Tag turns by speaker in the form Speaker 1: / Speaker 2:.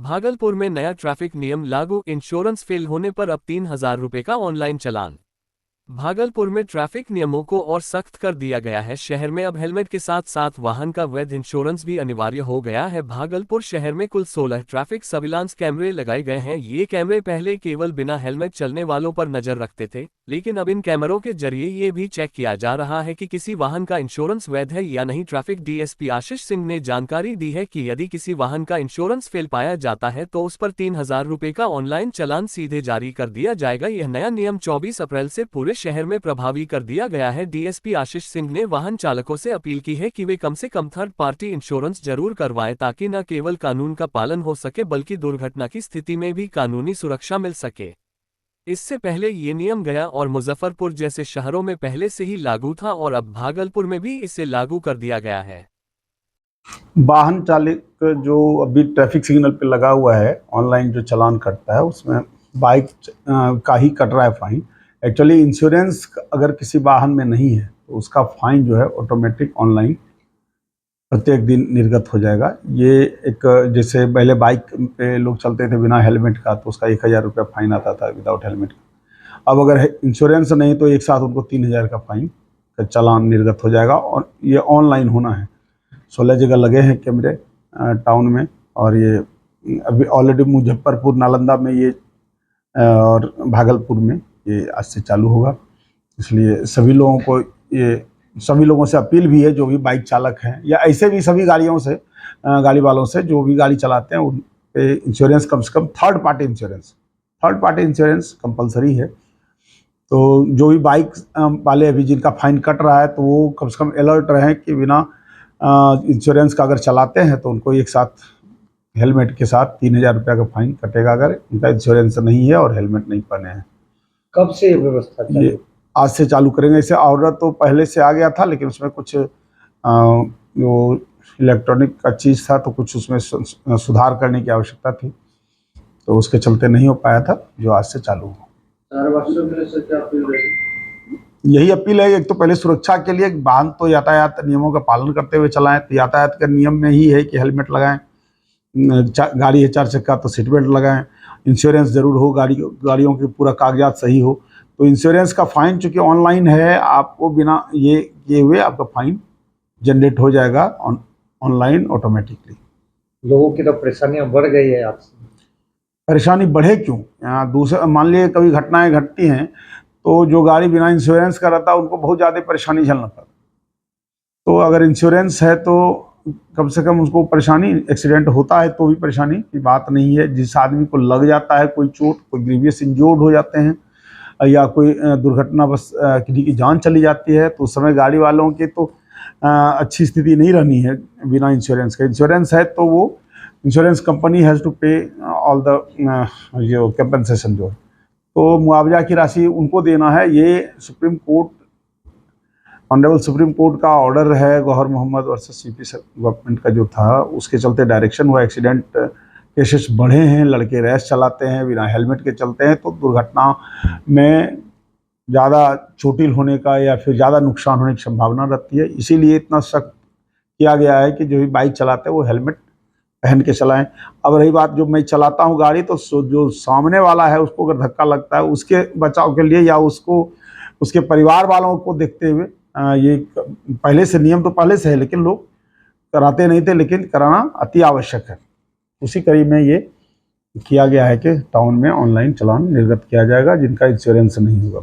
Speaker 1: भागलपुर में नया ट्रैफिक नियम लागू, इंश्योरेंस फेल होने पर अब 3,000 रुपये का ऑनलाइन चालान। भागलपुर में ट्रैफिक नियमों को और सख्त कर दिया गया है। शहर में अब हेलमेट के साथ साथ वाहन का वैध इंश्योरेंस भी अनिवार्य हो गया है। भागलपुर शहर में कुल 16 ट्रैफिक सर्विलांस कैमरे लगाए गए हैं। ये कैमरे पहले केवल बिना हेलमेट चलने वालों पर नजर रखते थे, लेकिन अब इन कैमरों के जरिए ये भी चेक किया जा रहा है कि किसी वाहन का इंश्योरेंस वैध है या नहीं। ट्रैफिक डीएसपी आशीष सिंह ने जानकारी दी है कि यदि किसी वाहन का इंश्योरेंस फेल पाया जाता है तो उस पर 3,000 रुपये का ऑनलाइन चालान सीधे जारी कर दिया जाएगा। यह नया नियम 24 अप्रैल से पूरे शहर में प्रभावी कर दिया गया है। डीएसपी आशीष सिंह ने वाहन चालकों से अपील की है कि वे कम से कम थर्ड पार्टी इंश्योरेंस जरूर करवाएं, ताकि न केवल कानून का पालन हो सके बल्कि दुर्घटना की स्थिति में भी कानूनी सुरक्षा मिल सके। इससे पहले ये नियम गया और मुजफ्फरपुर जैसे शहरों में पहले से ही लागू था और अब भागलपुर में भी इसे लागू कर दिया गया है।
Speaker 2: वाहन चालक जो अभी ट्रैफिक सिग्नल पे लगा हुआ है, ऑनलाइन जो चालान कटता है उसमें बाइक का ही कट रहा है फाइन। एक्चुअली इंश्योरेंस अगर किसी वाहन में नहीं है तो उसका फाइन जो है ऑटोमेटिक ऑनलाइन प्रत्येक दिन निर्गत हो जाएगा। ये एक जैसे पहले बाइक पे लोग चलते थे बिना हेलमेट का तो उसका 1,000 रुपया फाइन आता था विदाउट हेलमेट का। अब अगर इंश्योरेंस नहीं तो एक साथ उनको 3,000 का फाइन का चालान निर्गत हो जाएगा। और ये ऑनलाइन होना है। 16 जगह लगे हैं कैमरे टाउन में, और ये अभी ऑलरेडी मुजफ्फरपुर, नालंदा में ये और भागलपुर में ये आज से चालू होगा। इसलिए सभी लोगों से अपील भी है, जो भी बाइक चालक हैं या ऐसे भी सभी गाड़ी वालों से जो भी गाड़ी चलाते हैं उन पे इंश्योरेंस कम से come third party insurance compulsory है। तो जो भी बाइक वाले अभी जिनका फाइन कट रहा है तो वो कम से कम अलर्ट रहें कि बिना इंश्योरेंस का अगर चलाते हैं तो उनको एक साथ हेलमेट के साथ 3,000 रुपया का फाइन कटेगा अगर उनका इंश्योरेंस नहीं है और हेलमेट नहीं पहने हैं।
Speaker 3: कब से ये व्यवस्था चालू?
Speaker 2: ये आज से चालू करेंगे। इसे ऑर्डर तो पहले से आ गया था, लेकिन उसमें कुछ जो इलेक्ट्रॉनिक का चीज़ था तो कुछ उसमें सुधार करने की आवश्यकता थी, तो उसके चलते नहीं हो पाया था, जो आज से चालू हो। यही अपील है। एक तो पहले सुरक्षा के लिए वाहन तो यातायात नियमों का पालन करते हुए चलाएं। तो यातायात के नियम में ही है कि हेलमेट लगाएं, गाड़ी है 4 चक्का तो सीट बेल्ट लगाएं, इंश्योरेंस जरूर हो, गाड़ियों के पूरा कागजात सही हो। तो इंश्योरेंस का फाइन चूँकि ऑनलाइन है, आपको बिना ये किए हुए आपका फाइन जनरेट हो जाएगा ऑनलाइन ऑटोमेटिकली।
Speaker 3: लोगों की तो परेशानियां बढ़ गई है आपसे।
Speaker 2: परेशानी बढ़े क्यों? दूसरा मान लीजिए कभी घटनाएं घटती हैं तो जो गाड़ी बिना इंश्योरेंस का रहता है उनको बहुत ज़्यादा परेशानी झेलना पड़ता। तो अगर इंश्योरेंस है तो कम से कम उसको परेशानी, एक्सीडेंट होता है तो भी परेशानी की बात नहीं है। जिस आदमी को लग जाता है कोई चोट, कोई ग्रीवियस इंजोर्ड हो जाते हैं या कोई दुर्घटना बस किसी की जान चली जाती है तो उस समय गाड़ी वालों की तो अच्छी स्थिति नहीं रहनी है बिना इंश्योरेंस के। इंश्योरेंस है तो वो इंश्योरेंस कंपनी हैज़ टू पे ऑल द जो कंपनसेशन जो है, तो मुआवजा की राशि उनको देना है। ये ऑनरेबल सुप्रीम कोर्ट का ऑर्डर है। Gauhar Mohammad versus UP government का जो था उसके चलते डायरेक्शन हुआ। एक्सीडेंट केसेस बढ़े हैं, लड़के रैश चलाते हैं, बिना हेलमेट के चलते हैं, तो दुर्घटना में ज़्यादा चोटिल होने का या फिर ज़्यादा नुकसान होने की संभावना रहती है। इसीलिए इतना सख्त किया गया है कि जो भी बाइक चलाते हैं वो हेलमेट पहन के चलाएं। अब रही बात, जो मैं चलाता हूँ गाड़ी तो जो सामने वाला है उसको अगर धक्का लगता है उसके बचाव के लिए या उसको उसके परिवार वालों को देखते हुए ये पहले से नियम तो पहले से है, लेकिन लोग कराते नहीं थे, लेकिन कराना अति आवश्यक है। उसी कड़ी में ये किया गया है कि टाउन में ऑनलाइन चालान निर्गत किया जाएगा जिनका इंश्योरेंस नहीं होगा।